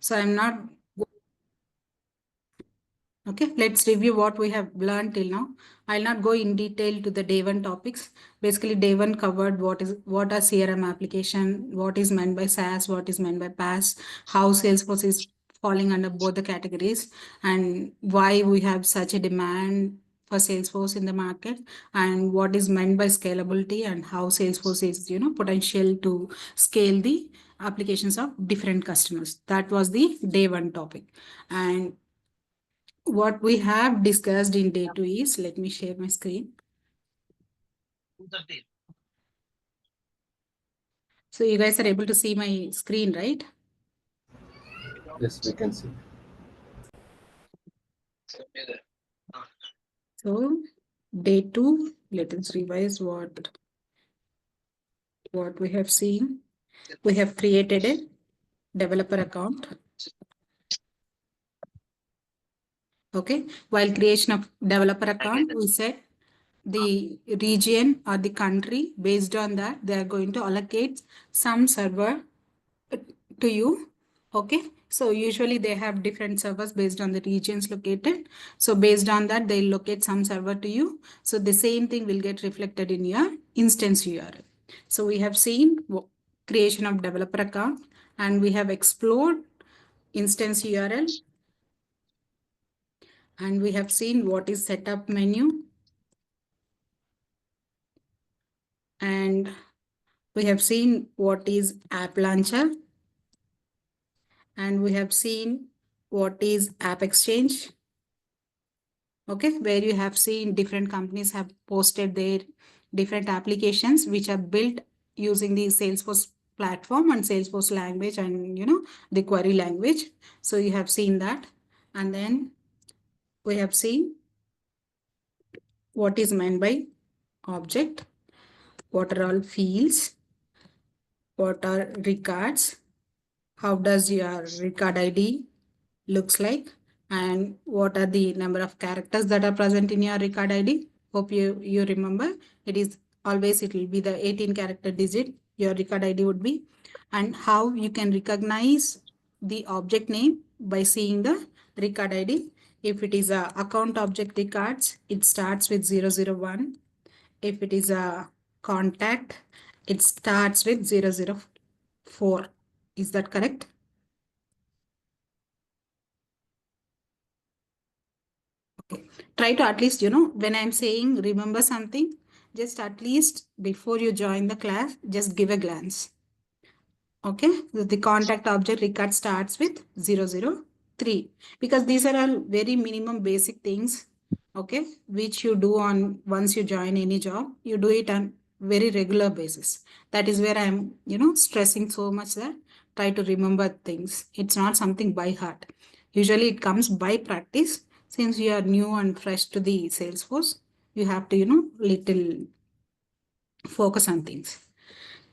So I'm not. Okay, let's review what we have learned till now. I'll not go in detail to the day one topics. Basically, day one covered what are CRM application, what is meant by SaaS, what is meant by PaaS, how Salesforce is falling under both the categories, and why we have such a demand for Salesforce in the market, and what is meant by scalability, and how Salesforce is potential to scale the applications of different customers. That was the day one topic. And what we have discussed in day two is, let me share my screen. So you guys are able to see my screen, right? Yes, we can see. So day two, let us revise what we have seen. We have created a developer account. Okay. While creation of developer account, we said the region or the country, based on that, they are going to allocate some server to you. Okay. So usually they have different servers based on the regions located. So based on that, they'll locate some server to you. So the same thing will get reflected in your instance URL. So we have seen creation of developer account, and we have explored instance URL, and we have seen what is setup menu, and we have seen what is app launcher, and we have seen what is app exchange. Okay, where you have seen different companies have posted their different applications which are built using the Salesforce platform and Salesforce language, and the query language. So you have seen that. And then we have seen what is meant by object, what are all fields, what are records, how does your record ID looks like, and what are the number of characters that are present in your record ID. Hope you remember. It will be the 18 character digit your record ID would be. And how you can recognize the object name by seeing the record ID. If it is a account object records, it starts with 001. If it is a contact, it starts with 004. Is that correct? Okay. Try to at least, when I'm saying remember something, just at least before you join the class, just give a glance. Okay. The contact object record starts with 003, because these are all very minimum basic things. Okay. Which you do on once you join any job, you do it on very regular basis. That is where I'm, stressing so much that try to remember things. It's not something by heart. Usually it comes by practice. Since you are new and fresh to the Salesforce, you have to, little focus on things.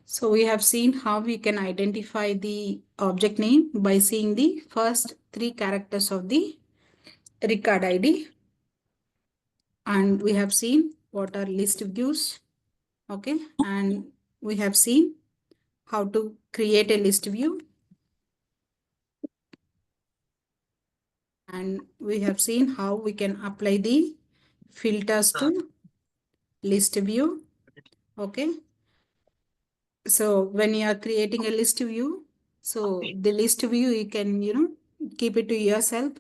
So we have seen how we can identify the object name by seeing the first three characters of the record ID. And we have seen what are list views. Okay. And we have seen how to create a list view. And we have seen how we can apply the filters to list view. Okay. So when you are creating a list view, so the list view, you can, keep it to yourself,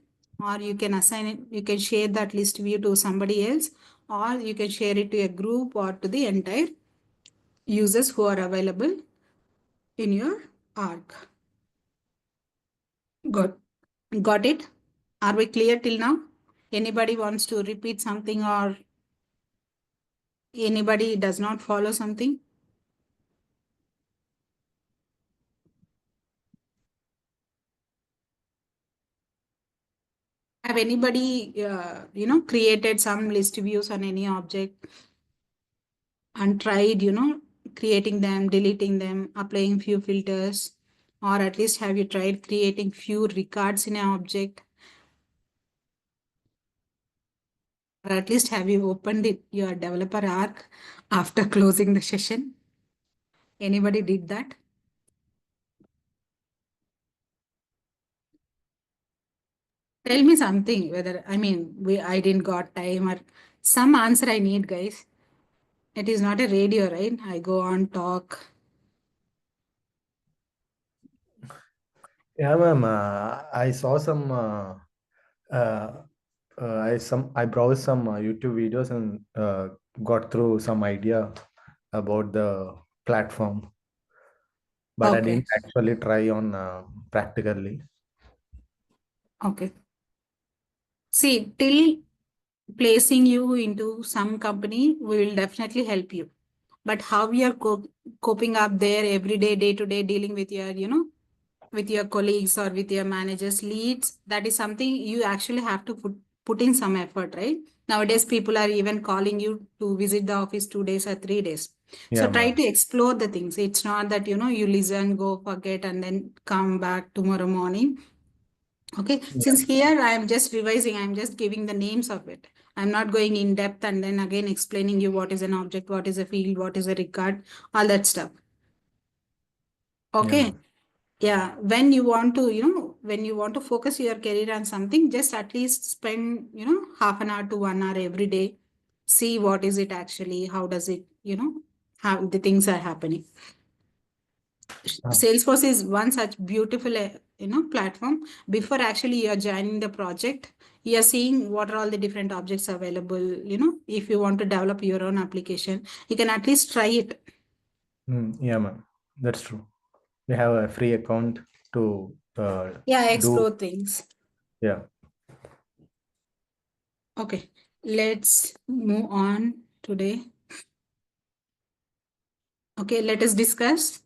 or you can assign it, you can share that list view to somebody else, or you can share it to a group or to the entire users who are available in your org. Got it? Are we clear till now? Anybody wants to repeat something, or anybody does not follow something? Have anybody, created some list views on any object and tried, creating them, deleting them, applying few filters, or at least have you tried creating few records in an object? Or at least have you opened your developer arc after closing the session? Anybody did that? Tell me something, whether, I mean, I didn't got time or some answer I need, guys. It is not a radio, right? I go on talk. Yeah, ma'am. I saw some. Uh, I browsed some YouTube videos and got through some idea about the platform, but I Okay. didn't actually try on practically. Okay. See, till placing you into some company will definitely help you. But how you are coping up there every day, day to day, dealing with your, with your colleagues or with your managers leads, that is something you actually have to put in some effort, right? Nowadays people are even calling you to visit the office 2 days or 3 days. So Yeah, try ma'am. to explore the things. It's not that you listen, go forget, and then come back tomorrow morning. Okay, since Yeah. here I am just revising, I'm just giving the names of it. I'm not going in depth and then again explaining you what is an object, what is a field, what is a record, all that stuff. Yeah, Okay. ma'am. Yeah, when you want to, when you want to focus your career on something, just at least spend, half an hour to 1 hour every day. See what is it actually, how does it, how the things are happening. Ah, Salesforce is one such beautiful, platform. Before actually you're joining the project, you're seeing what are all the different objects available. If you want to develop your own application, you can at least try it. yeah, ma'am. That's true. We have a free account to Yeah, do. explore things. Yeah. Okay, let's move on today. Okay, let us discuss.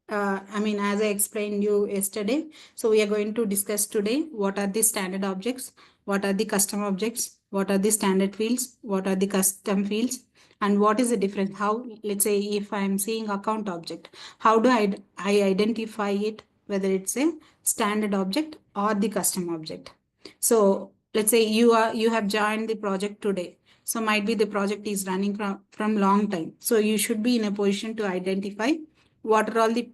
I mean, as I explained you yesterday, so we are going to discuss today what are the standard objects, what are the custom objects, what are the standard fields, what are the custom fields, and what is the difference. How, let's say, if I'm seeing account object, how do I identify it, whether it's a standard object or the custom object? So let's say you have joined the project today. So might be the project is running from long time. So you should be in a position to identify what are all the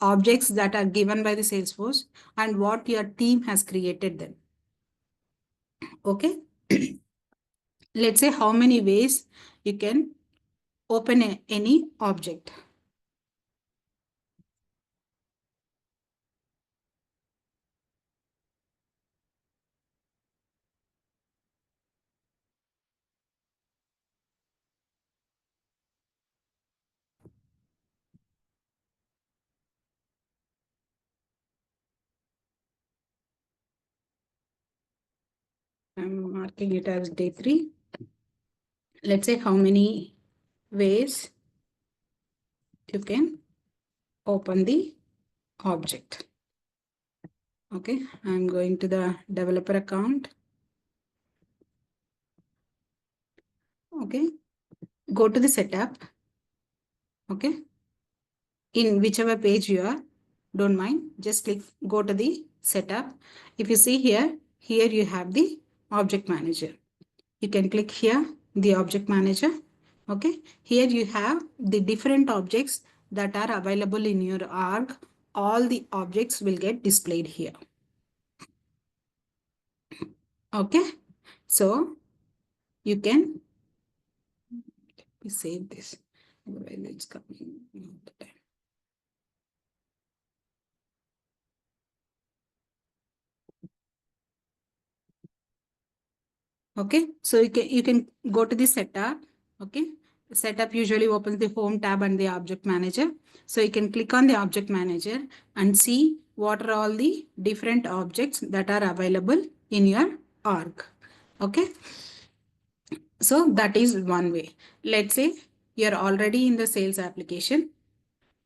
objects that are given by the Salesforce and what your team has created them. Okay. Let's say how many ways you can open any object. I'm marking it as day 3. Let's say how many ways you can open the object. Okay, I'm going to the developer account. Okay, go to the setup. Okay, in whichever page you are, don't mind, just click, go to the setup. If you see here you have the object manager. You can click here, the object manager. Okay, here you have the different objects that are available in your org. All the objects will get displayed here. Okay, so you can save this. Otherwise, it's coming all the time. Okay, so you can go to the setup. Okay, setup usually opens the home tab and the object manager. So you can click on the object manager and see what are all the different objects that are available in your org. Okay, so that is one way. Let's say you're already in the sales application.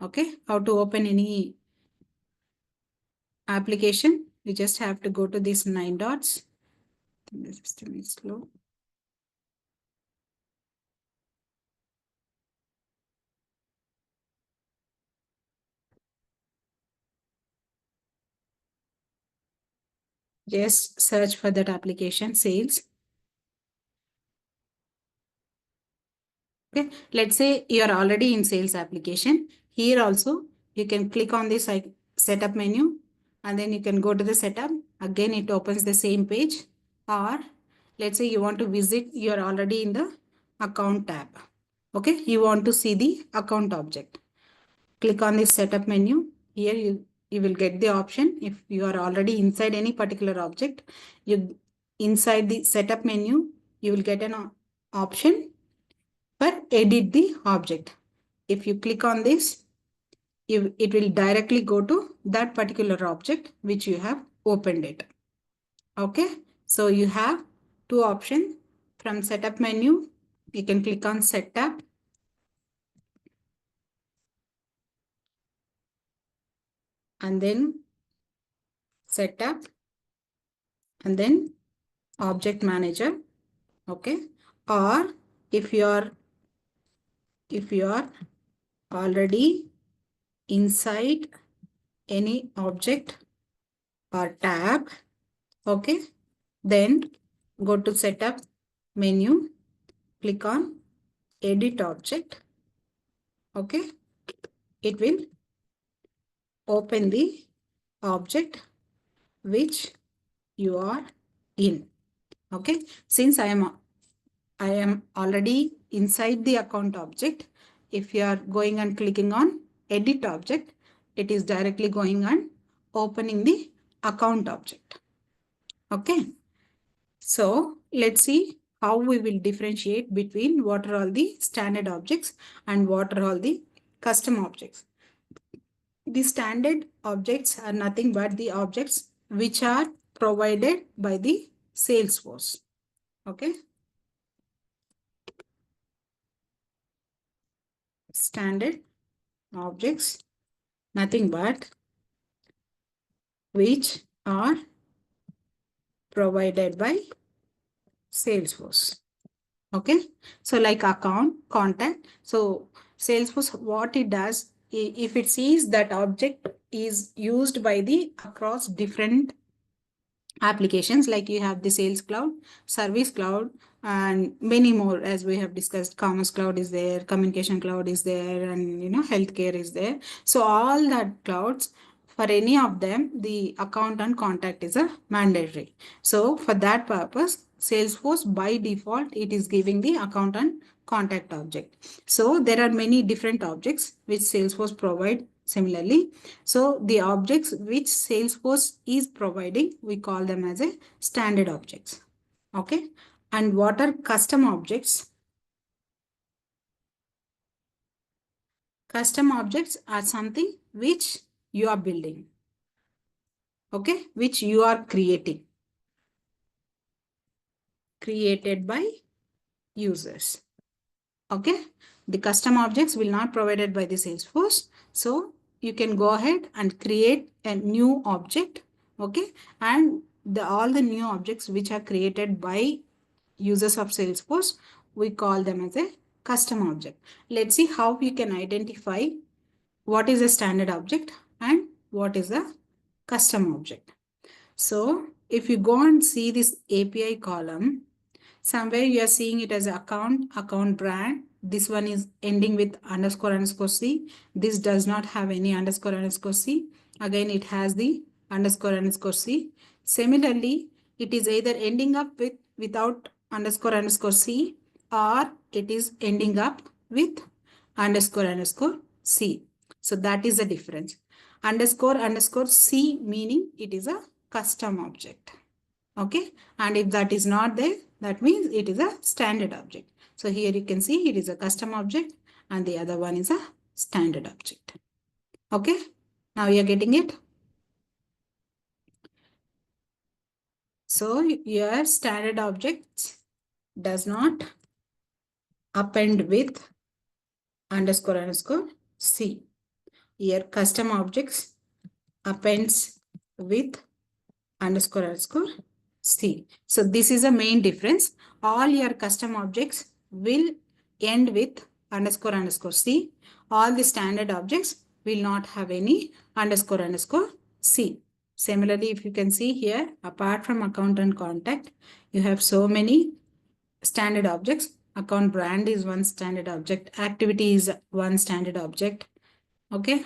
Okay, how to open any application? You just have to go to these 9 dots. The system is slow. Just search for that application, sales. Okay, let's say you're already in sales application. Here also, you can click on the setup menu and then you can go to the setup again it opens the same page. Or let's say you want to visit, you're already in the account tab. Okay, you want to see the account object. Click on this setup menu. Here you will get the option. If you are already inside any particular object, you inside the setup menu, you will get an option for edit the object. If you click on this, it will directly go to that particular object which you have opened it. Okay, so you have two options from setup menu. You can click on setup, and then setup, and then object manager. Okay, or if you are already inside any object or tab, okay, then go to setup menu, click on edit object. Okay, it will open the object which you are in. Okay, since I am already inside the account object, if you are going and clicking on edit object, it is directly going and opening the account object. Okay, so let's see how we will differentiate between what are all the standard objects and what are all the custom objects. The standard objects are nothing but the objects which are provided by the Salesforce. Okay. Standard objects, nothing but which are provided by Salesforce. Okay. So like account, contact. So Salesforce, what it does, if it sees that object is used by the across different applications, like you have the sales cloud, service cloud, and many more, as we have discussed. Commerce cloud is there, communication cloud is there, and healthcare is there. So all that clouds, for any of them, the account and contact is a mandatory. So for that purpose, Salesforce by default it is giving the account and contact object. So there are many different objects which Salesforce provide similarly. So the objects which Salesforce is providing, we call them as a standard objects. Okay. And what are custom objects? Custom objects are something which you are building. Okay. Which you are created by users. Okay. The custom objects will not provided by the Salesforce. So you can go ahead and create a new object. Okay. And all the new objects which are created by users of Salesforce, we call them as a custom object. Let's see how we can identify what is a standard object and what is a custom object. So if you go and see this API column, somewhere you are seeing it as account brand. This one is ending with __C. This does not have any __C. Again, it has the __C. Similarly, it is either ending up with without __C, or it is ending up with __C. So that is the difference. __C meaning it is a custom object. Okay. And if that is not there, that means it is a standard object. So here you can see it is a custom object and the other one is a standard object. Okay. Now you are getting it. So your standard objects does not append with __C. Your custom objects appends with __C. So this is a main difference. All your custom objects will end with __C. All the standard objects will not have any __C. Similarly, if you can see here, apart from account and contact, you have so many standard objects. Account brand is one standard object. Activity is one standard object. Okay.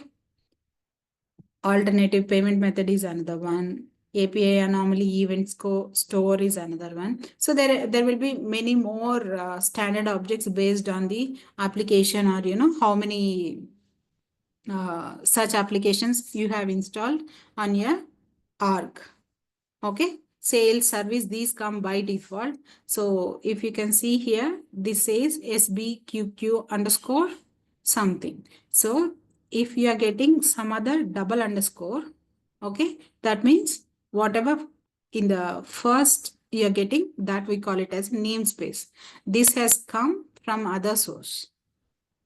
Alternative payment method is another one. API anomaly event store is another one. So there will be many more standard objects based on the application, or how many such applications you have installed on your org. Okay, sales, service, these come by default. So if you can see here, this says SBQQ underscore something. So if you are getting some other double underscore, okay, that means whatever in the first you are getting, that we call it as namespace. This has come from other source.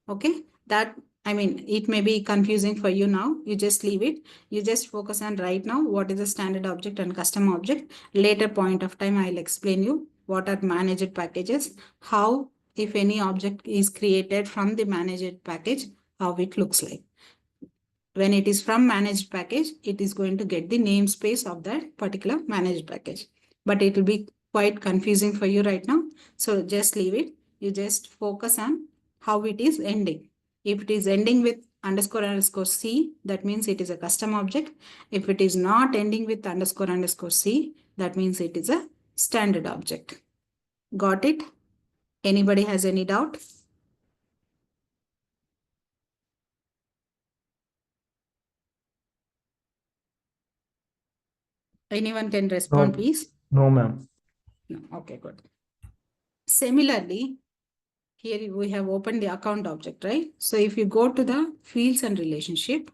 Okay, that, I mean, it may be confusing for you now. You just leave it. You just focus on right now what is the standard object and custom object. Later point of time, I'll explain you what are managed packages, how, if any object is created from the managed package, how it looks like. When it is from managed package, it is going to get the namespace of that particular managed package. But it will be quite confusing for you right now. So just leave it. You just focus on how it is ending. If it is ending with underscore underscore C, that means it is a custom object. If it is not ending with underscore underscore C, that means it is a standard object. Got it? Anybody has any doubt? Anyone can respond, No, please. no, ma'am. No. Okay, good. Similarly, here we have opened the account object, right? So if you go to the fields and relationship,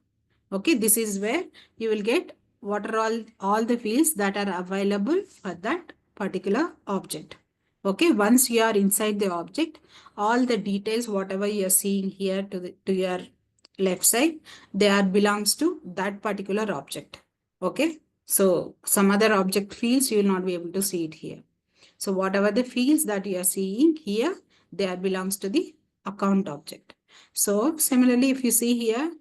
okay, this is where you will get what are all the fields that are available for that particular object. Okay, once you are inside the object, all the details, whatever you are seeing here to your left side, they are belongs to that particular object. Okay, so some other object fields you will not be able to see it here. So whatever the fields that you are seeing here, they are belongs to the account object. So similarly, if you see here,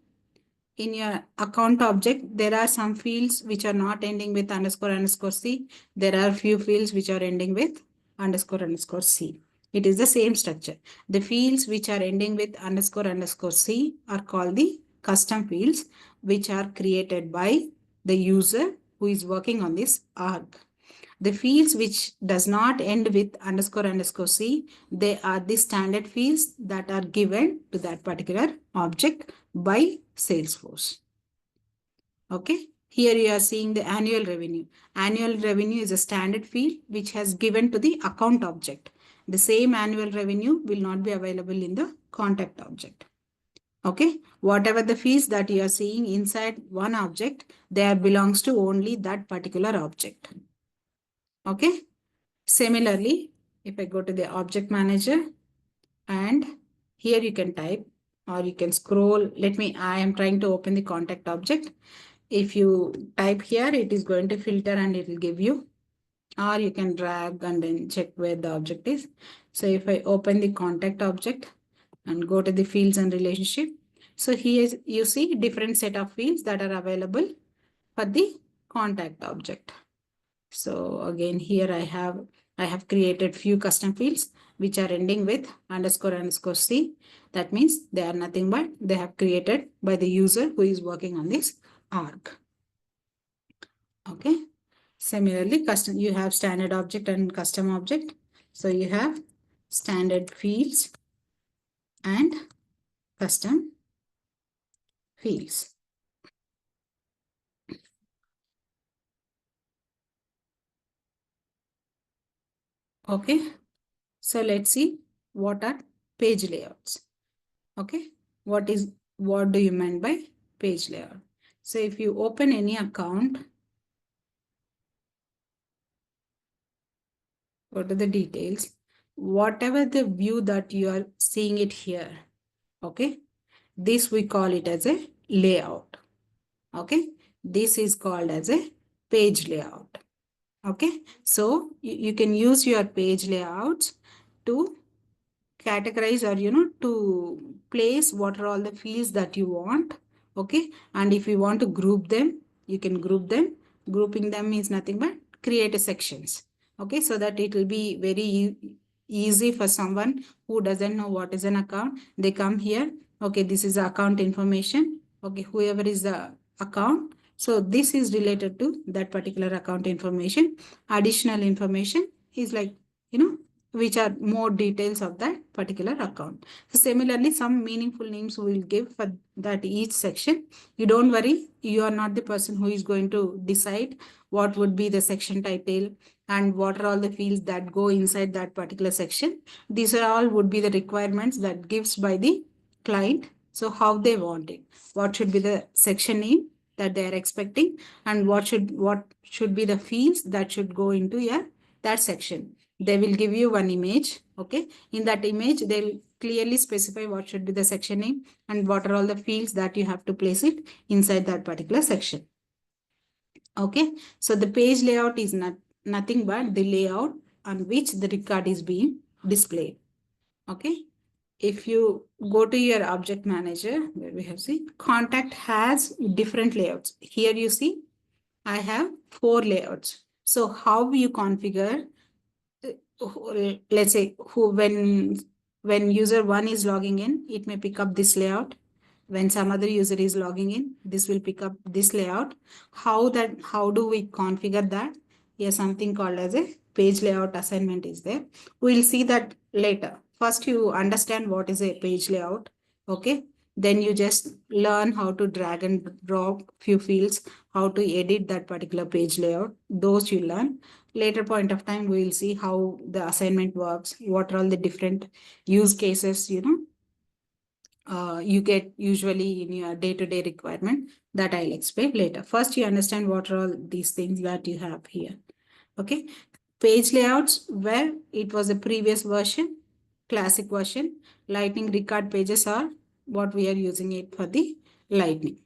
in your account object, there are some fields which are not ending with underscore underscore C. There are few fields which are ending with underscore underscore C. It is the same structure. The fields which are ending with underscore underscore C are called the custom fields, which are created by the user who is working on this org. The fields which does not end with underscore underscore C, they are the standard fields that are given to that particular object by Salesforce. Okay. Here you are seeing the annual revenue. Annual revenue is a standard field which has given to the account object. The same annual revenue will not be available in the contact object. Okay. Whatever the fields that you are seeing inside one object, they belongs to only that particular object. Okay. Similarly, if I go to the object manager, and here you can type or you can scroll. I am trying to open the contact object. If you type here, it is going to filter and it will give you, or you can drag and then check where the object is. So if I open the contact object and go to the fields and relationship, so here you see different set of fields that are available for the contact object. So again, here I have created few custom fields which are ending with underscore underscore C. That means they are nothing but they have created by the user who is working on this org. Okay. Similarly, you have standard object and custom object. So you have standard fields and custom fields. Okay. So let's see what are page layouts. Okay. What do you mean by page layout? So if you open any account, go to the details, whatever the view that you are seeing it here, okay, this we call it as a layout. Okay, this is called as a page layout. Okay, so you can use your page layouts to categorize, or to place what are all the fields that you want. Okay, and if you want to group them, you can group them. Grouping them means nothing but create a sections. Okay, so that it will be very easy for someone who doesn't know what is an account. They come here, okay, this is account information. Okay, whoever is the account, So this is related to that particular account information. Additional information is like, which are more details of that particular account. So similarly, some meaningful names we will give for that each section. You don't worry, you are not the person who is going to decide what would be the section title and what are all the fields that go inside that particular section. These are all would be the requirements that gives by the client. So how they want it, what should be the section name that they are expecting, and what should be the fields that should go into that section. They will give you one image. Okay, in that image they'll clearly specify what should be the section name and what are all the fields that you have to place it inside that particular section. Okay, so the page layout is nothing but the layout on which the record is being displayed. Okay, if you go to your object manager, where we have seen contact has different layouts. Here you see I have 4 layouts. So how you configure, let's say when user 1 is logging in, it may pick up this layout. When some other user is logging in, this will pick up this layout. How do we configure that? Here something called as a page layout assignment is there. We'll see that later. First you understand what is a page layout. Okay, then you just learn how to drag and drop few fields, how to edit that particular page layout. Those you learn. Later point of time we will see how the assignment works, what are all the different use cases you get usually in your day-to-day requirement. That I'll explain later. First you understand what are all these things that you have here. Okay, page layouts where it was a previous version, classic version. Lightning record pages are what we are using it for the lightning.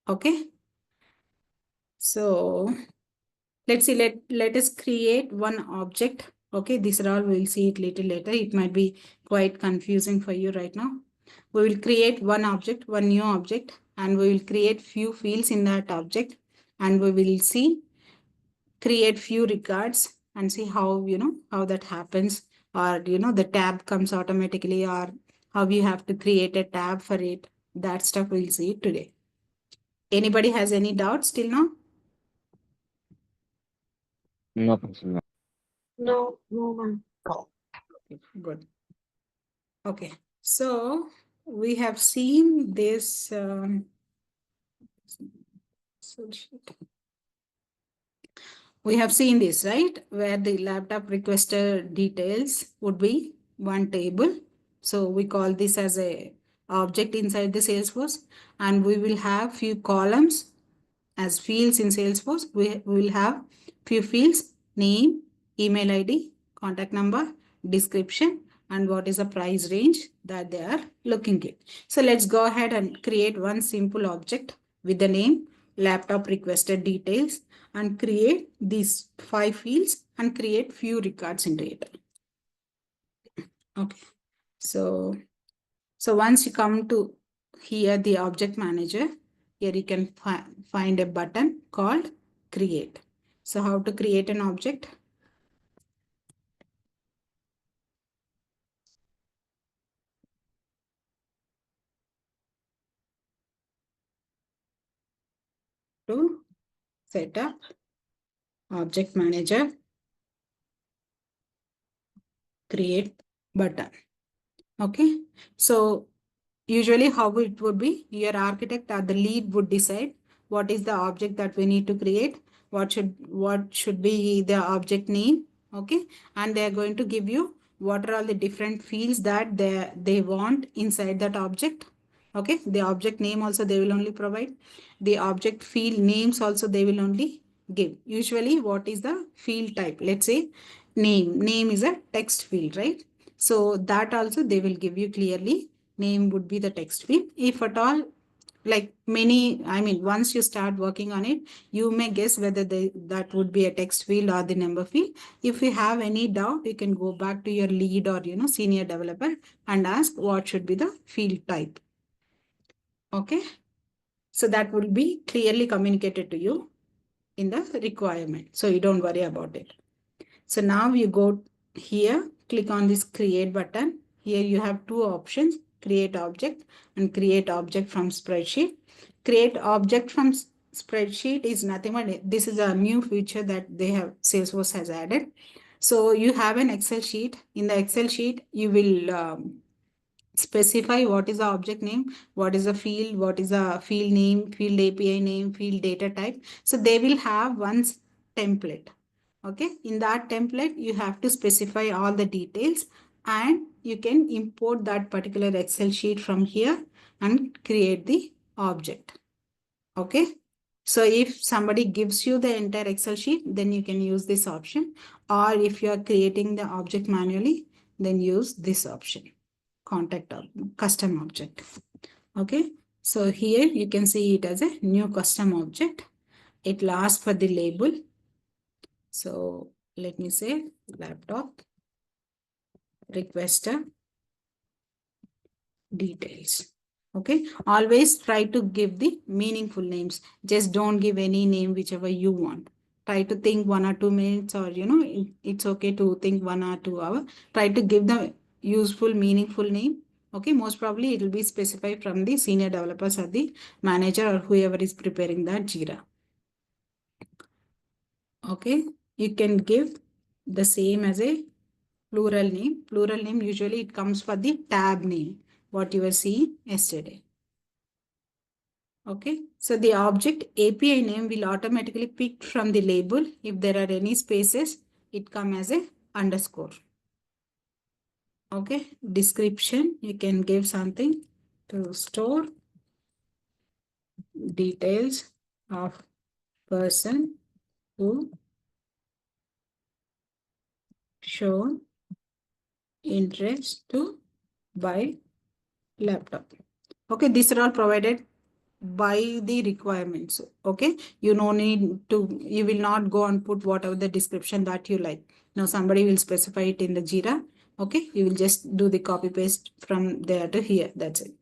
Okay, so let's see, let us create one object. Okay, these are all, we'll see it little later. It might be quite confusing for you right now. We will create one object, one new object, and we will create few fields in that object, and we will see create few records and see how how that happens, or the tab comes automatically, or how you have to create a tab for it. That stuff we'll see today. Anybody has any doubts till now? No, Priscilla. No, no, ma'am. Good. Okay, so we have seen this. So we have seen this, right? Where the laptop requester details would be one table. So we call this as a object inside the Salesforce, and we will have few columns as fields in Salesforce. We will have few fields: name, email ID, contact number, description, and what is the price range that they are looking at. So let's go ahead and create one simple object with the name, laptop requested details, and create these 5 fields and create few records into it. Okay, so once you come to here, the object manager, here you can find a button called create. So how to create an object? To set up object manager, create button. Okay, so usually how it would be, your architect or the lead would decide what is the object that we need to create, what should be the object name. Okay, and they are going to give you what are all the different fields that they want inside that object. Okay, the object name also they will only provide, the object field names also they will only give. Usually what is the field type? Let's say name is a text field, right? So that also they will give you clearly. Name would be the text field. If at all, like many, I mean, once you start working on it, you may guess whether that would be a text field or the number field. If you have any doubt, you can go back to your lead or senior developer and ask what should be the field type. Okay, so that will be clearly communicated to you in the requirement, so you don't worry about it. So now you go here, click on this create button. Here you have two options, create object and create object from spreadsheet. Create object from spreadsheet is nothing but this is a new feature that they have Salesforce has added. So you have an Excel sheet. In the Excel sheet, you will specify what is the object name, what is the field, what is the field name, field API name, field data type. So they will have one template. Okay, in that template, you have to specify all the details and you can import that particular Excel sheet from here and create the object. Okay, so if somebody gives you the entire Excel sheet, then you can use this option. Or if you are creating the object manually, then use this option, contact or custom object. Okay, so here you can see it as a new custom object. It will ask for the label. So let me say laptop requester details. Okay, always try to give the meaningful names. Just don't give any name whichever you want. Try to think 1 or 2 minutes, or it's okay to think 1 or 2 hours. Try to give the useful, meaningful name. Okay, most probably it will be specified from the senior developers or the manager or whoever is preparing that Jira. Okay, you can give the same as a plural name. Plural name usually it comes for the tab name, what you were seeing yesterday. Okay, so the object API name will automatically pick from the label. If there are any spaces, it come as a underscore. Okay, description, you can give something to store details of person who shown interest to buy laptop. Okay, these are all provided by the requirements. Okay, you no need to, you will not go and put whatever the description that you like. Now somebody will specify it in the Jira. Okay, you will just do the copy paste from there to here. That's it.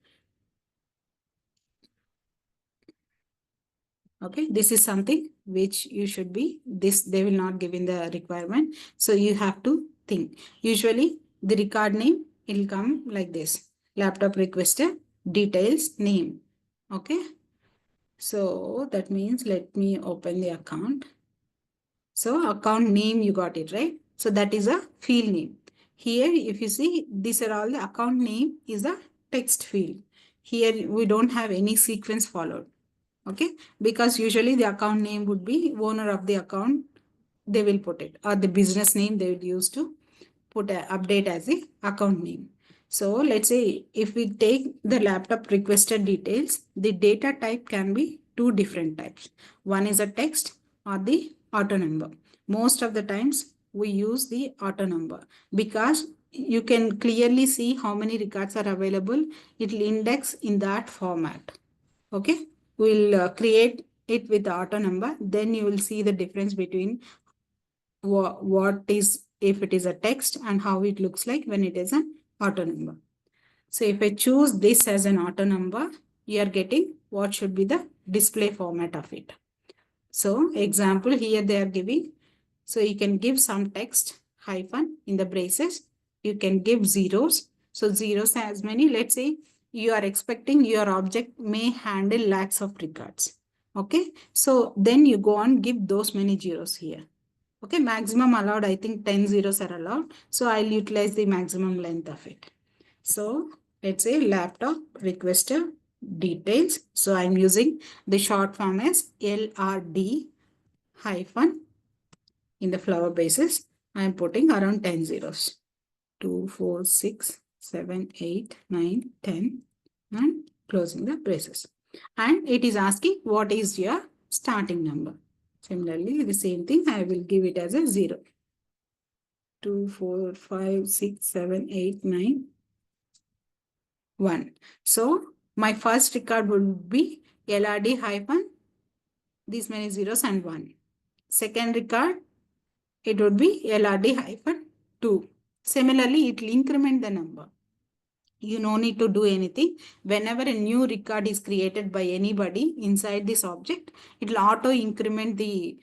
Okay, this is something which you should be, this they will not give in the requirement. So you have to think. Usually the record name, it will come like this: laptop requester details name. Okay, so that means let me open the account. So account name, you got it, right? So that is a field name. Here, if you see, these are all the account name is a text field. Here we don't have any sequence followed. Okay, because usually the account name would be owner of the account, they will put it, or the business name they will use to put a update as the account name. So let's say if we take the laptop requested details, the data type can be two different types. One is a text or the auto number. Most of the times we use the auto number because you can clearly see how many records are available. It will index in that format. Okay, we'll create it with the auto number. Then you will see the difference between what is, if it is a text, and how it looks like when it is an auto number. So if I choose this as an auto number, you are getting what should be the display format of it. So example here they are giving. So you can give some text hyphen in the braces. You can give zeros. So zeros as many, let's say you are expecting your object may handle lakhs of records. Okay, so then you go and give those many zeros here. Okay, maximum allowed, I think 10 zeros are allowed. So I'll utilize the maximum length of it. So let's say laptop requester details. So I'm using the short form as LRD hyphen in the flower basis. I'm putting around 10 zeros. 2, 4, 6, 7, 8, 9, 10 and closing the braces. And it is asking what is your starting number. Similarly, the same thing, I will give it as a 0. 2, 4, 5, 6, 7, 8, 9, 1. So my first record would be LRD hyphen these many zeros and 1. Second record, it would be LRD hyphen 2. Similarly, it will increment the number. You no need to do anything. Whenever a new record is created by anybody inside this object, it will auto increment the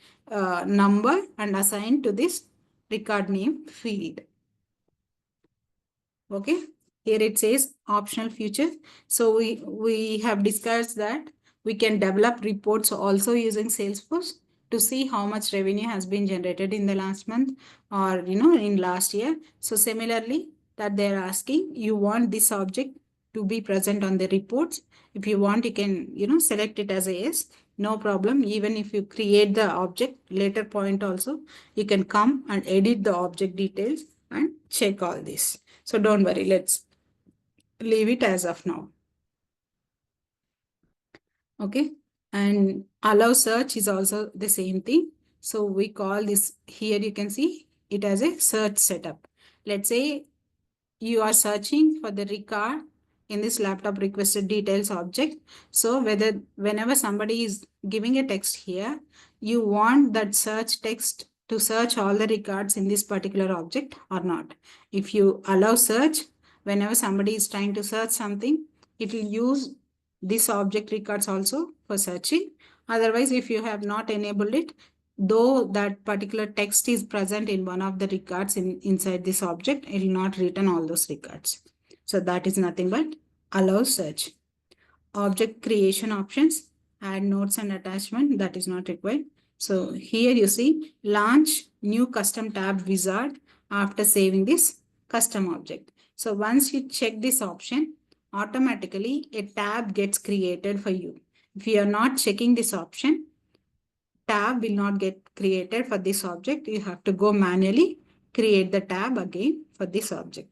number and assign to this record name field. Okay, here it says optional feature. So we have discussed that We can develop reports also using Salesforce to see how much revenue has been generated in the last month or in last year. So similarly, that they're asking, you want this object to be present on the reports. If you want, you can select it as a yes, no problem. Even if you create the object later point also, you can come and edit the object details and check all this. So don't worry, let's leave it as of now. Okay, and allow search is also the same thing. So we call this, here you can see it as a search setup. Let's say you are searching for the record in this laptop requested details object. So whenever somebody is giving a text here, you want that search text to search all the records in this particular object or not. If you allow search, whenever somebody is trying to search something, it will use this object records also for searching. Otherwise, if you have not enabled it, though that particular text is present in one of the records inside this object, it will not return all those records. So that is nothing but allow search. Object creation options, add notes and attachment, that is not required. So here you see launch new custom tab wizard after saving this custom object. So once you check this option, automatically a tab gets created for you. If you are not checking this option, tab will not get created for this object. You have to go manually create the tab again for this object.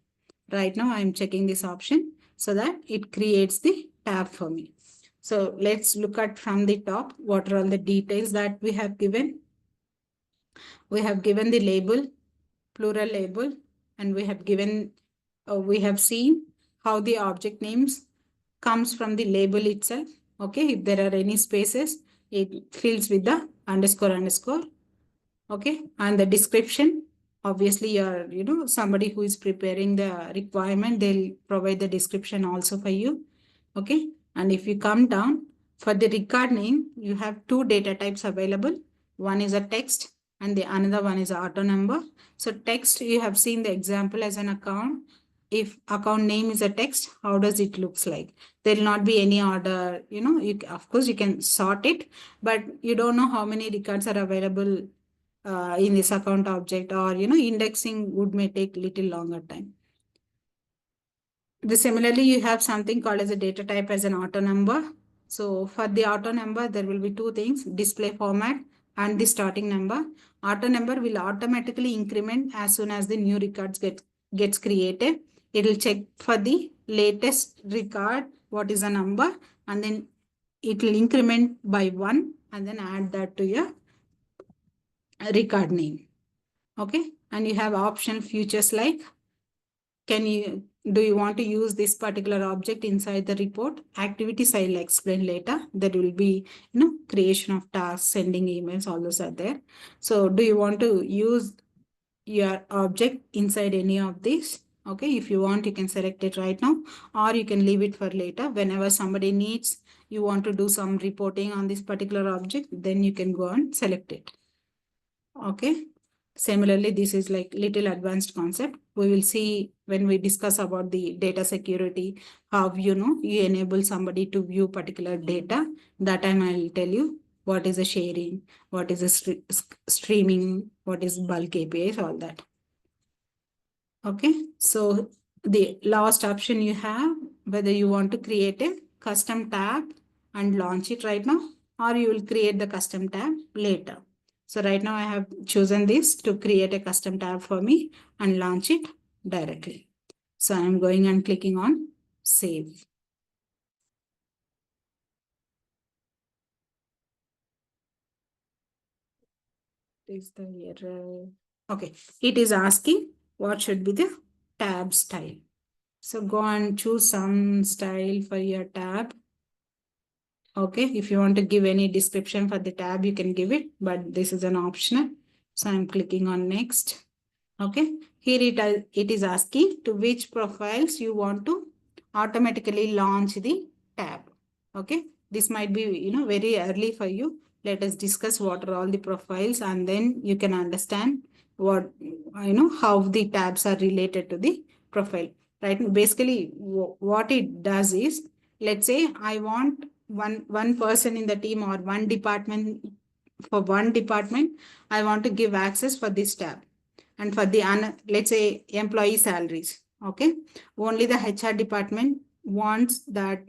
Right now, I am checking this option so that it creates the tab for me. So let's look at from the top, what are all the details that we have given. We have given the label, plural label, and we have seen how the object names comes from the label itself. Okay, if there are any spaces, it fills with the underscore. Okay, and the description, obviously you're somebody who is preparing the requirement, they'll provide the description also for you. Okay, and if you come down for the record name, you have two data types available. One is a text and the another one is auto number. So text, you have seen the example as an account. If account name is a text, how does it looks like? There will not be any order, of course you can sort it, but you don't know how many records are available in this account object, or indexing may take little longer time. Similarly, you have something called as a data type as an auto number. So for the auto number, there will be two things: display format and the starting number. Auto number will automatically increment as soon as the new records gets created. It will check for the latest record, what is the number, and then it will increment by 1 and then add that to your record name. Okay, and you have optional features like, do you want to use this particular object inside the report? Activities I'll explain later. There will be creation of tasks, sending emails, all those are there. So do you want to use your object inside any of these? Okay, if you want, you can select it right now, or you can leave it for later. Whenever somebody needs, you want to do some reporting on this particular object, then you can go and select it. Okay. Similarly, this is like little advanced concept. We will see when we discuss about the data security, how you enable somebody to view particular data. That time I'll tell you what is a sharing, what is a streaming, what is bulk APIs, all that. Okay, so the last option you have, whether you want to create a custom tab and launch it right now, or you will create the custom tab later. So right now I have chosen this to create a custom tab for me and launch it directly. So I'm going and clicking on save. Is the error? Okay, it is asking what should be the tab style. So go and choose some style for your tab. Okay, if you want to give any description for the tab, you can give it, but this is an optional. So I'm clicking on next. Okay, here it is asking to which profiles you want to automatically launch the tab. Okay, this might be very early for you. Let us discuss what are all the profiles, and then you can understand what how the tabs are related to the profile. Right, basically what it does is, let's say I want one person in the team or one department, for one department, I want to give access for this tab. And for the, let's say, employee salaries, okay? Only the HR department wants that,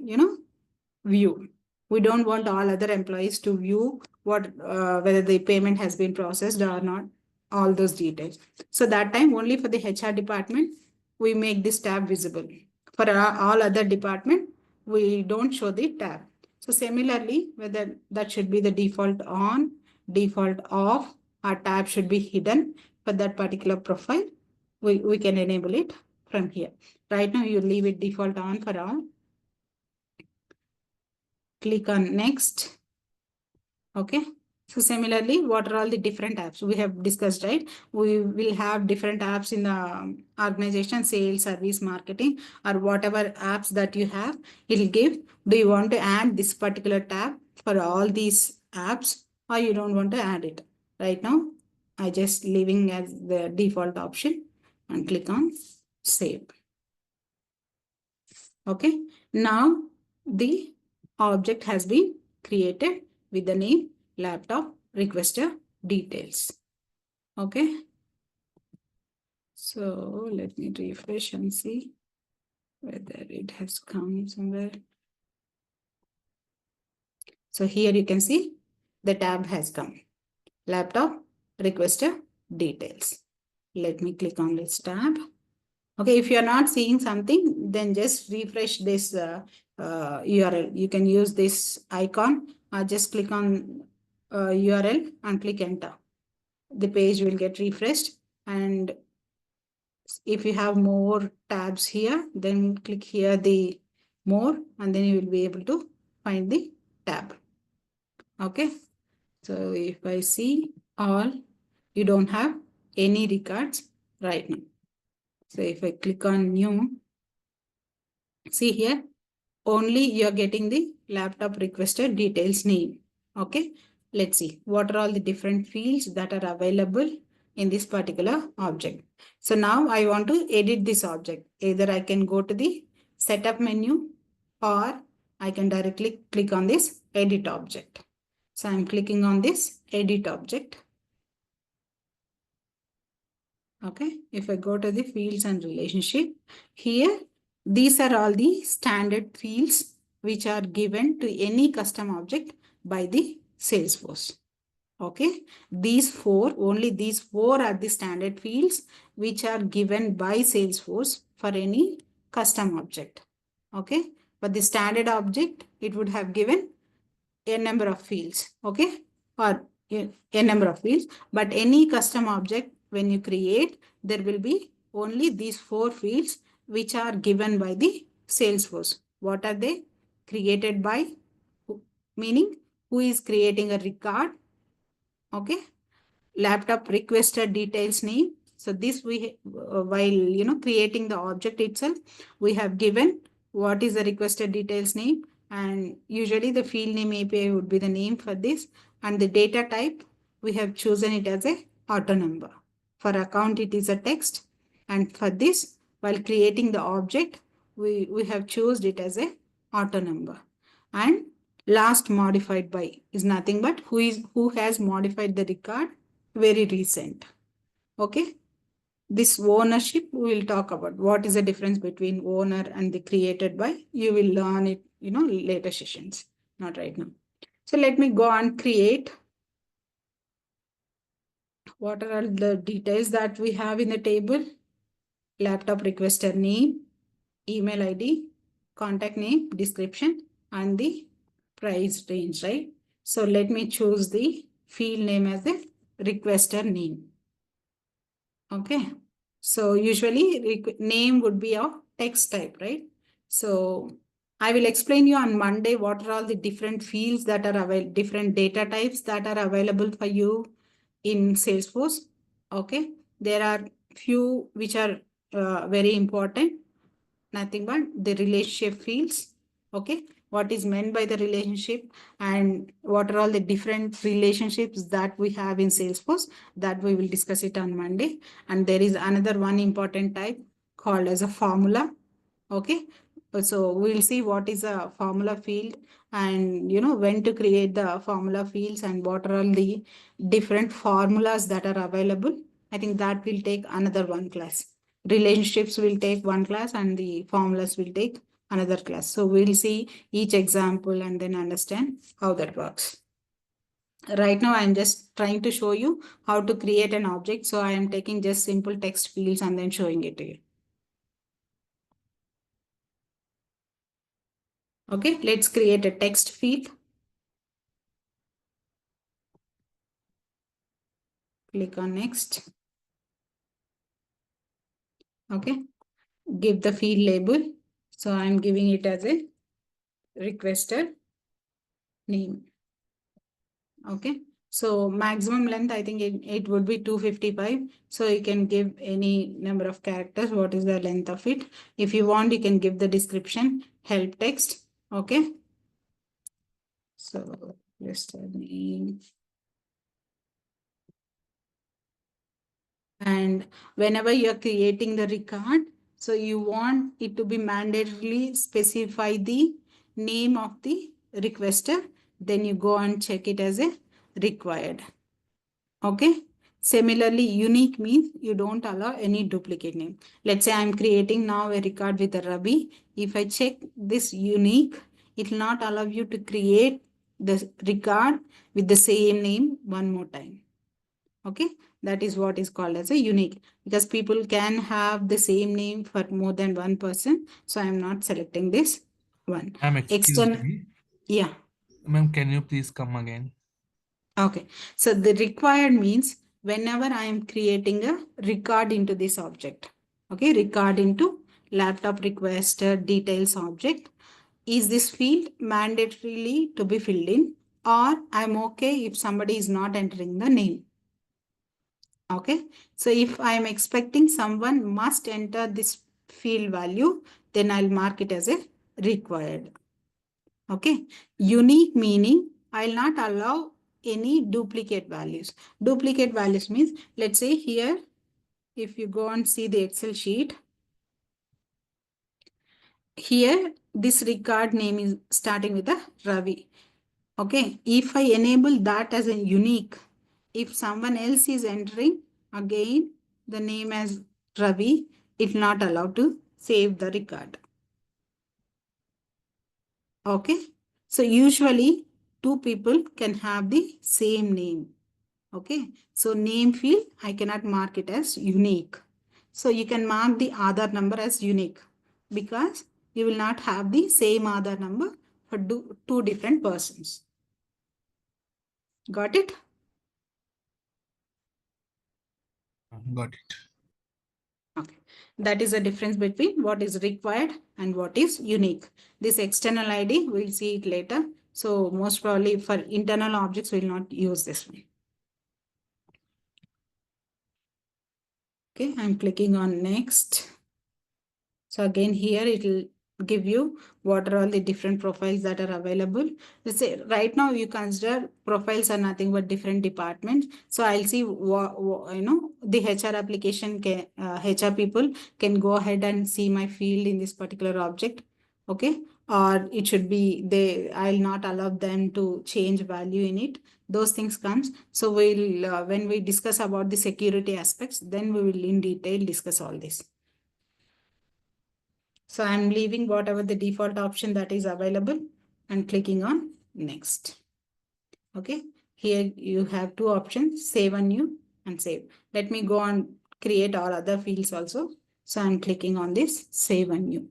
view. We don't want all other employees to view whether the payment has been processed or not, all those details. So that time only for the HR department, we make this tab visible. For all other department, we don't show the tab. So similarly, whether that should be the default on, default off, our tab should be hidden for that particular profile, we can enable it from here. Right now, you leave it default on for all. Click on next. Okay. So similarly, what are all the different apps we have discussed, right? We will have different apps in the organization, sales, service, marketing, or whatever apps that you have. It'll give, do you want to add this particular tab for all these apps, or you don't want to add it? Right now, I just leaving as the default option and click on save. Okay. Now the object has been created with the name laptop requester details. Okay. So let me refresh and see whether it has come somewhere. So here you can see the tab has come. Laptop requester details. Let me click on this tab. Okay, if you are not seeing something, then just refresh this URL. You can use this icon or just click on URL and click enter. The page will get refreshed, and if you have more tabs here, then click here the more, and then you will be able to find the tab. Okay, so if I see all, you don't have any records right now. So if I click on new, see here, only you're getting the laptop requested details name. Okay, let's see what are all the different fields that are available in this particular object. So now I want to edit this object. Either I can go to the setup menu or I can directly click on this edit object. So I'm clicking on this edit object. Okay, if I go to the fields and relationship, here, these are all the standard fields which are given to any custom object by the Salesforce. Okay, these four, only these four are the standard fields which are given by Salesforce for any custom object. Okay, for the standard object, it would have given a number of fields, okay, or a number of fields, but any custom object, when you create, there will be only these four fields which are given by the Salesforce. What are they? Created by, meaning who is creating a record, okay, laptop requested details name. So this we, while creating the object itself, we have given what is the requested details name, and usually the field name API would be the name for this, and the data type we have chosen it as a auto number. For account it is a text, and for this, while creating the object, we have chosen it as a auto number. And last modified by is nothing but who has modified the record very recent. Okay, this ownership we will talk about. What is the difference between owner and the created by? You will learn it later sessions, not right now. So let me go and create. What are all the details that we have in the table? Laptop requester name, email ID, contact name, description, and the price range, right? So let me choose the field name as the requester name. Okay. So usually name would be a text type, right? So I will explain you on Monday what are all the different fields that are available, different data types that are available for you in Salesforce. Okay. There are few which are very important. Nothing but the relationship fields. Okay. What is meant by the relationship and what are all the different relationships that we have in Salesforce, that we will discuss it on Monday. And there is another one important type called as a formula. Okay. So we'll see what is a formula field, and when to create the formula fields, and what are all the different formulas that are available. I think that will take another one class. Relationships will take one class, and the formulas will take another class. So we'll see each example and then understand how that works. Right now, I'm just trying to show you how to create an object. So I am taking just simple text fields and then showing it to you. Okay, let's create a text field. Click on next. Okay, give the field label. So I'm giving it as a requester name. Okay, so maximum length, I think it would be 255. So you can give any number of characters. What is the length of it? If you want, you can give the description, help text. Okay, so requester name. And whenever you're creating the record, so you want it to be mandatorily specify the name of the requester, then you go and check it as a required. Okay. Similarly, unique means you don't allow any duplicate name. Let's say I'm creating now a record with a Ravi. If I check this unique, it will not allow you to create the record with the same name one more time. Okay, that is what is called as a unique, because people can have the same name for more than one person. So I am not selecting this one. Excuse me. Yeah. Ma'am, can you please come again? Okay, so the required means whenever I am creating a record into this object. Okay, record into laptop requester details object. Is this field mandatorily to be filled in, or I'm okay if somebody is not entering the name? Okay, so if I am expecting someone must enter this field value, then I'll mark it as a required. Okay, unique meaning I'll not allow any duplicate values. Duplicate values means, let's say here, if you go and see the Excel sheet, here this record name is starting with a Ravi. Okay, if I enable that as a unique, if someone else is entering again the name as Ravi, it's not allowed to save the record. Okay, so usually two people can have the same name. Okay, so name field, I cannot mark it as unique. So you can mark the Aadhaar number as unique, because you will not have the same Aadhaar number for two different persons. Got it? Got it. Okay, that is the difference between what is required and what is unique. This external ID, we'll see it later. So most probably for internal objects, we'll not use this one. Okay, I'm clicking on next. So again, here it will give you what are all the different profiles that are available. Let's say right now you consider profiles are nothing but different departments. So I'll see the HR application can, HR people can go ahead and see my field in this particular object. Okay, or it should be I'll not allow them to change value in it. Those things comes. So we'll when we discuss about the security aspects, then we will in detail discuss all this. So I'm leaving whatever the default option that is available and clicking on next. Okay, here you have two options, save and new and save. Let me go and create all other fields also. So I'm clicking on this save and new.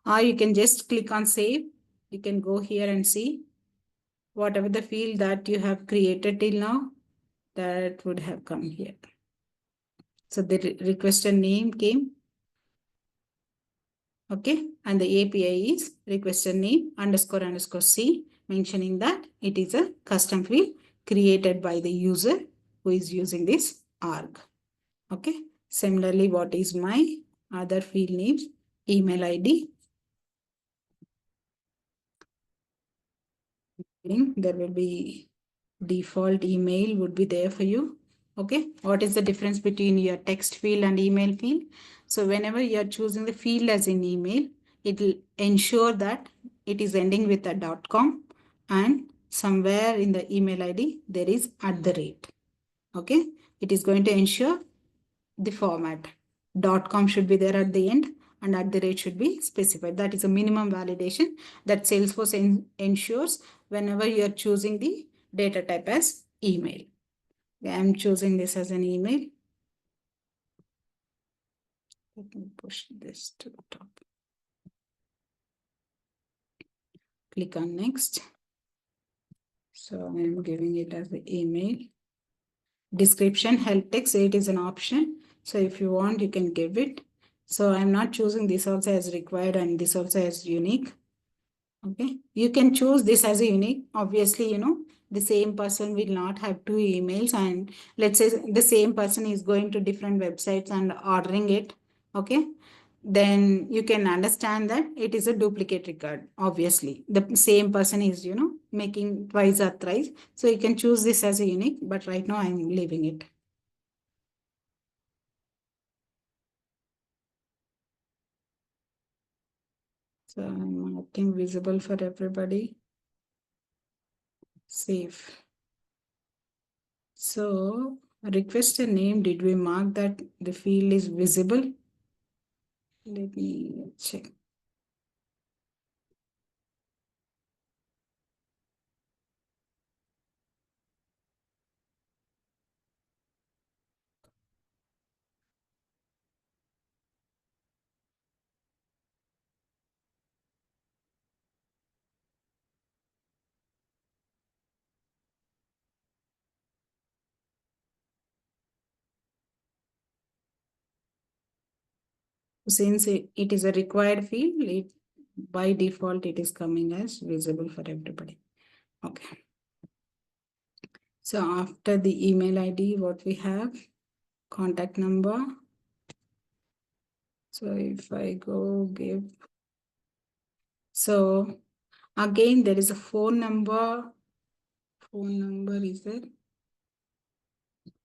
Or you can just click on save. You can go here and see whatever the field that you have created till now, that would have come here. So the requester name came. Okay, and the API is requester name __ C, mentioning that it is a custom field created by the user who is using this arg. Okay, similarly, what is my other field names? Email ID. There will be default email would be there for you. Okay, what is the difference between your text field and email field? So whenever you are choosing the field as an email, it will ensure that it is ending with a .com, and somewhere in the email ID there is @ okay. It is going to ensure the format. .com should be there at the end, and @ should be specified. That is a minimum validation that Salesforce ensures whenever you are choosing the data type as email. Okay, I'm choosing this as an email. Let me push this to the top. Click on next. So I'm giving it as the email. Description, help text, it is an option. So if you want, you can give it. So I'm not choosing this also as required and this also as unique. Okay, you can choose this as a unique. Obviously, the same person will not have two emails, and let's say the same person is going to different websites and ordering it. Okay, then you can understand that it is a duplicate record. Obviously, the same person is, making twice or thrice. So you can choose this as a unique, but right now I'm leaving it. So I'm marking visible for everybody. Save. So request a name. Did we mark that the field is visible? Let me check. Since it is a required field, by default it is coming as visible for everybody. Okay. So after the email ID, what we have? Contact number. So if I go give, so again there is a phone number. Phone number is there.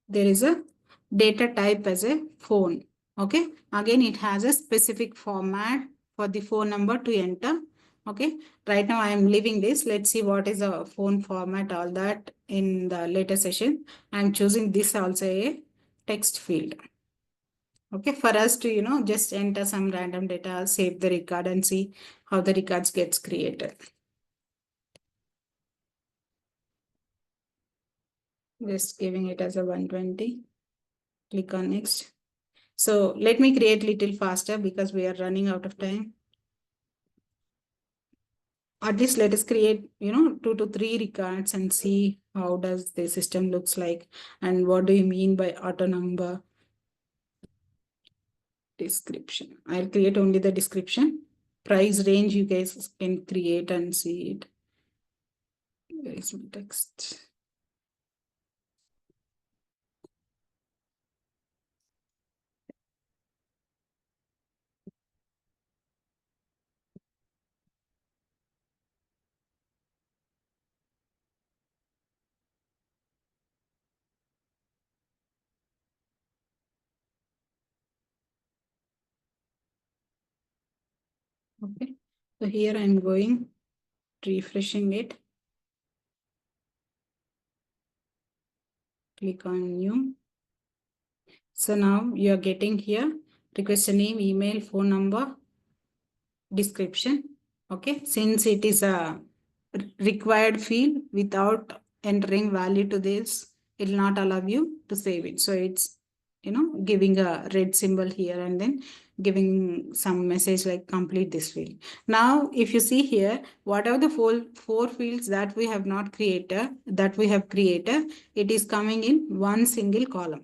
There is a data type as a phone. Okay. Again, it has a specific format for the phone number to enter. Okay. Right now I am leaving this. Let's see what is a phone format, all that in the later session. I'm choosing this also a text field. Okay. For us to, just enter some random data, save the record and see how the records gets created. Just giving it as a 120. Click on next. So let me create little faster because we are running out of time. At least let us create, 2 to 3 records and see how does the system looks like and what do you mean by auto number. Description. I'll create only the description. Price range you guys can create and see it. There is some text. Okay. So here I'm going, refreshing it. Click on new. So now you are getting here request a name, email, phone number, description. Okay, since it is a required field, without entering value to this, it will not allow you to save it. So it's giving a red symbol here and then giving some message like complete this field. Now if you see here, what are the four fields that we have not created, that we have created, it is coming in one single column.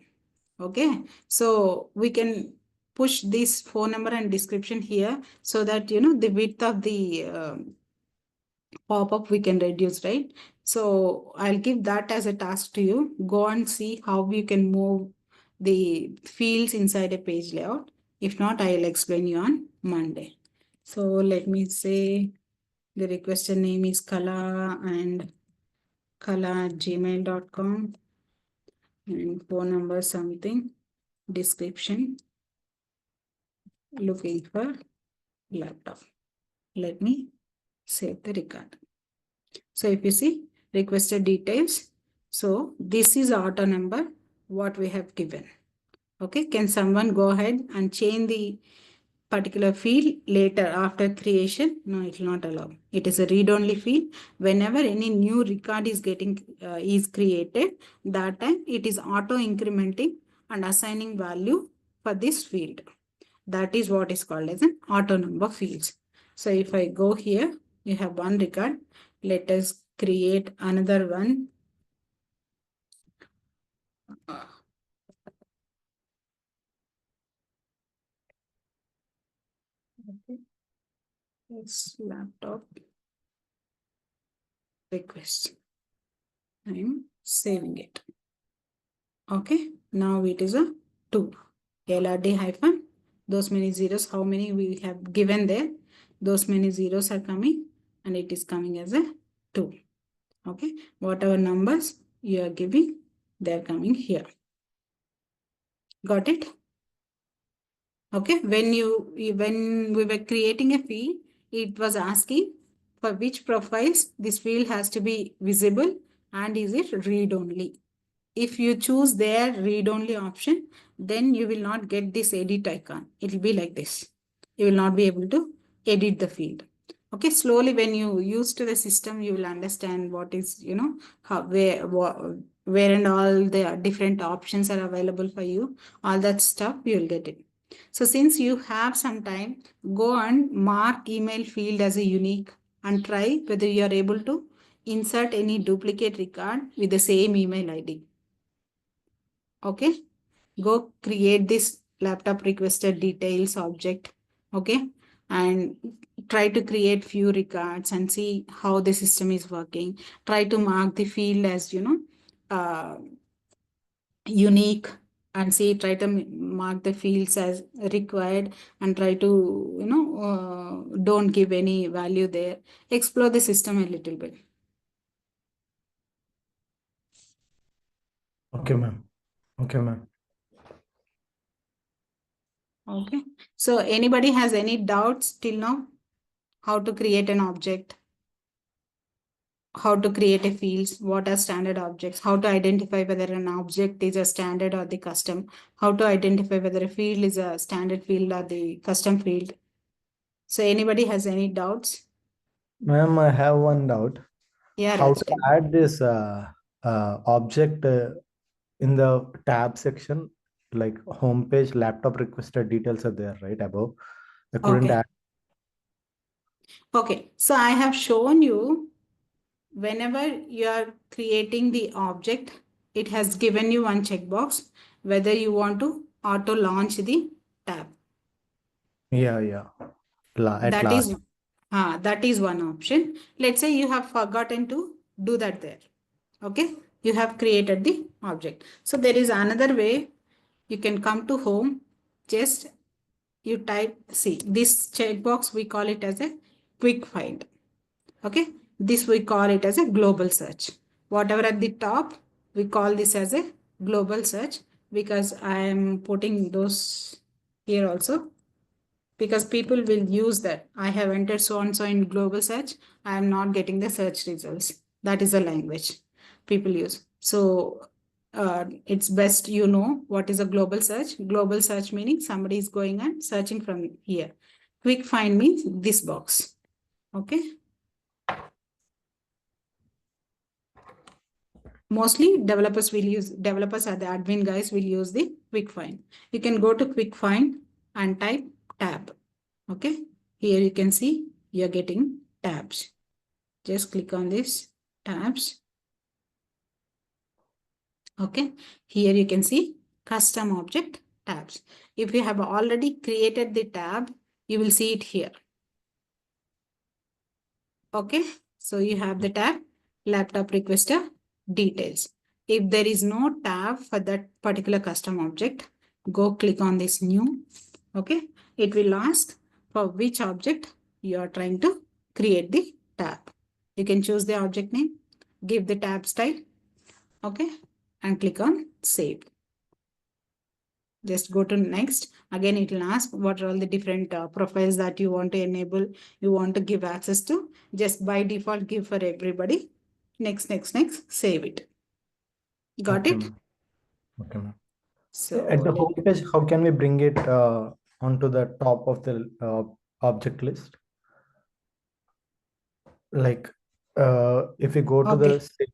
Okay, so we can push this phone number and description here so that the width of the pop-up we can reduce, right? So I'll give that as a task to you. Go and see how you can move the fields inside a page layout. If not, I'll explain you on Monday. So let me say the requester name is Kala and kala@gmail.com and phone number something, description, looking for laptop. Let me save the record. So if you see requested details, so this is auto number what we have given. Okay, can someone go ahead and change the particular field later after creation? No, it will not allow. It is a read-only field. Whenever any new record is is created, that time it is auto-incrementing and assigning value for this field. That is what is called as an auto number fields. So if I go here, you have one record. Let us create another one. Okay. Yes, laptop request. I'm saving it. Okay, now it is a 2. LRD hyphen, those many zeros, how many we have given there, those many zeros are coming and it is coming as a 2. Okay, whatever numbers you are giving, they are coming here. Got it? Okay, when we were creating a field, it was asking for which profiles this field has to be visible and is it read only. If you choose their read-only option, then you will not get this edit icon. It will be like this. You will not be able to edit the field. Okay, slowly when you use to the system, you will understand what is, how, where and all the different options are available for you. All that stuff, you will get it. So since you have some time, go and mark email field as a unique and try whether you are able to insert any duplicate record with the same email ID. Okay, go create this laptop requested details object. Okay, and try to create few records and see how the system is working. Try to mark the field as unique and see, try to mark the fields as required and try to don't give any value there. Explore the system a little bit. Okay, ma'am. Okay, ma'am. Okay, so anybody has any doubts till now? How to create an object, how to create a fields, what are standard objects, how to identify whether an object is a standard or the custom, how to identify whether a field is a standard field or the custom field. So anybody has any doubts? Ma'am, I have one doubt. Yeah, How Raj, to tell me. add this object in the tab section, like homepage, laptop requested details are there, right, above. I couldn't Okay. add. Okay, so I have shown you whenever you are creating the object, it has given you one checkbox whether you want to auto launch the tab. Yeah, at That last. is that is one option. Let's say you have forgotten to do that there. Okay, you have created the object. So there is another way. You can come to home, just you type, see this checkbox, we call it as a quick find. Okay, this we call it as a global search. Whatever at the top, we call this as a global search because I am putting those here also, because people will use that. I have entered so and so in global search. I am not getting the search results. That is a language people use. So it's best you know what is a global search. Global search meaning somebody is going and searching from here. Quick find means this box. Okay. Mostly developers are the admin guys will use the quick find. You can go to quick find and type tab. Okay, here you can see you're getting tabs. Just click on this tabs. Okay, here you can see custom object tabs. If you have already created the tab, you will see it here. Okay, so you have the tab laptop requester details. If there is no tab for that particular custom object, go click on this new. Okay, it will ask for which object you are trying to create the tab. You can choose the object name, give the tab style, okay, and click on save. Just go to next. Again, it will ask what are all the different profiles that you want to enable, you want to give access to. Just by default, give for everybody. Next, next, next, save it. Got Okay, it? ma'am. Okay, ma'am. So At the home page, how can we bring it onto the top of the object list? Like, if we go to okay. the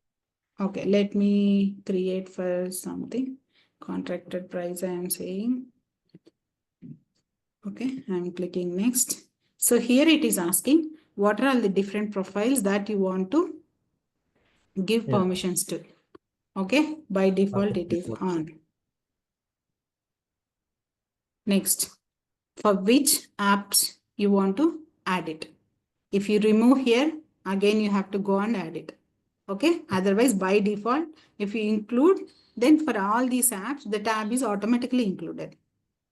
Okay, let me create for something. Contracted price, I am saying. Okay, I'm clicking next. So here it is asking, what are all the different profiles that you want to give Yeah. permissions to? Okay, by default, it is on. Next, for which apps you want to add it. If you remove here, again, you have to go and add it. Okay, otherwise by default, if you include, then for all these apps, the tab is automatically included.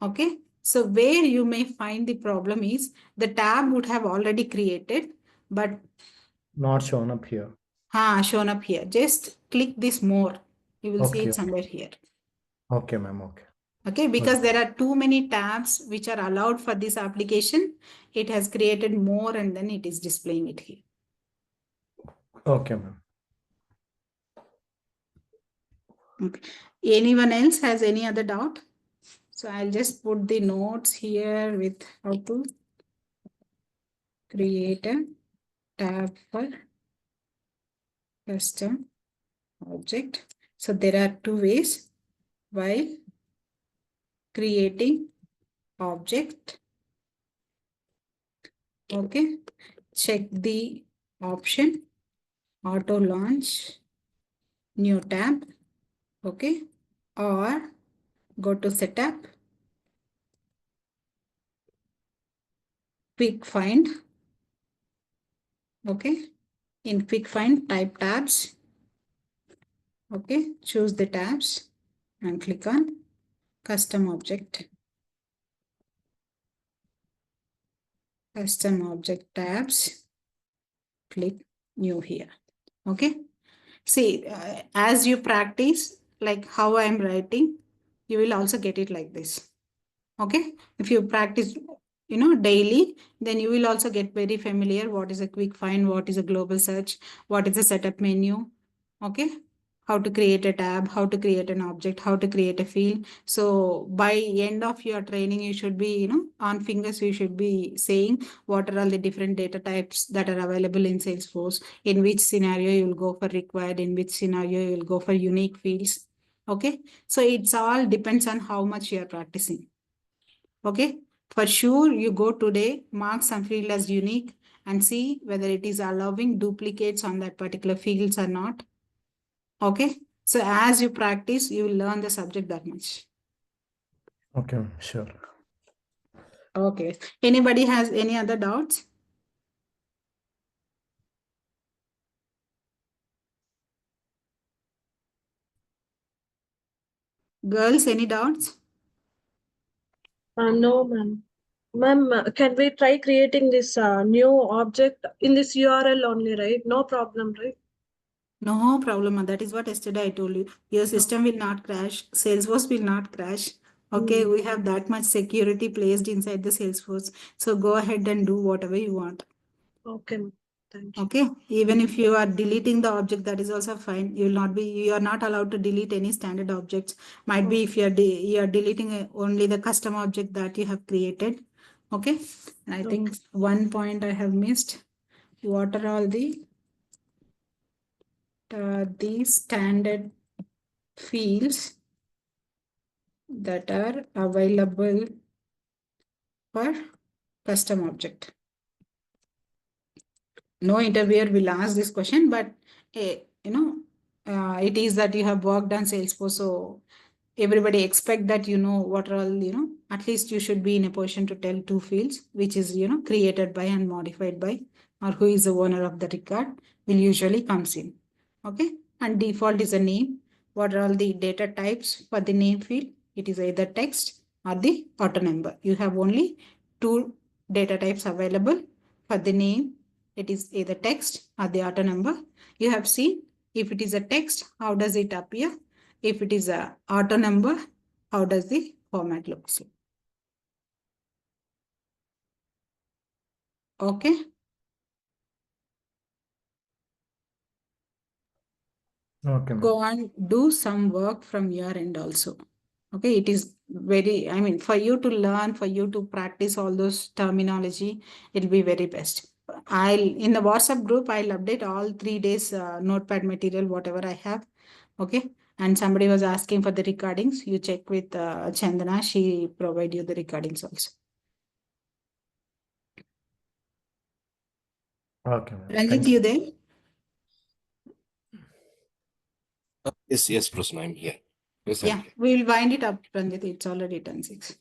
Okay, so where you may find the problem is the tab would have already created, but not shown up here. shown up here. Just click this more. You will see Okay. it somewhere here. Okay, ma'am. Okay. Okay, because there are too many tabs which are allowed for this application. It has created more and then it is displaying it here. Okay, ma'am. Okay. Anyone else has any other doubt? So I'll just put the notes here with how to create a tab for custom object. So there are two ways while creating object. Okay, check the option auto launch new tab. Okay, or go to setup, quick find. Okay, in quick find type tabs. Okay, choose the tabs and click on custom object. Custom object tabs, click new here. Okay, see, as you practice, like how I'm writing, you will also get it like this. Okay, if you practice, daily, then you will also get very familiar. What is a quick find? What is a global search? What is a setup menu? Okay, how to create a tab, how to create an object, how to create a field. So by end of your training, you should be, on fingers, you should be saying what are all the different data types that are available in Salesforce, in which scenario you will go for required, in which scenario you will go for unique fields. Okay, so it's all depends on how much you are practicing. Okay, for sure, you go today, mark some field as unique and see whether it is allowing duplicates on that particular fields or not. Okay, so as you practice, you will learn the subject that much. Okay, sure. Okay, anybody has any other doubts? Girls, any doubts? No, ma'am. Ma'am, can we try creating this new object in this URL only, right? No problem, right? No problem. That is what yesterday I told you. Your system will not crash. Salesforce will not crash. Okay, we have that much security placed inside the Salesforce. So go ahead and do whatever you want. Okay, ma'am. Thank you. Okay, even if you are deleting the object, that is also fine. You are not allowed to delete any standard objects. Might be if you are deleting only the custom object that you have created. Okay, and I think one point I have missed. What are all the standard fields that are available for custom object? No interviewer will ask this question, but it is that you have worked on Salesforce, so everybody expect that what are all, at least you should be in a position to tell two fields, which is, created by and modified by, or who is the owner of the record will usually comes in. Okay, and default is a name. What are all the data types for the name field? It is either text or the auto number. You have only two data types available for the name. It is either text or the auto number. You have seen if it is a text, how does it appear? If it is a auto number, how does the format looks like. Okay. Okay, Go ma'am. and do some work from your end also. Okay, it is very, I mean, for you to learn, for you to practice all those terminology, it'll be very best. In the WhatsApp group, I'll update all 3 days notepad material, whatever I have. Okay. And somebody was asking for the recordings. You check with Chandana, she provide you the recordings also. Okay, ma'am. Ranjit, Thanks. you there? Yes, Prasanna, I'm here. Yes, I'm Yeah, here. we'll wind it up, Ranjit. It's already 10:06.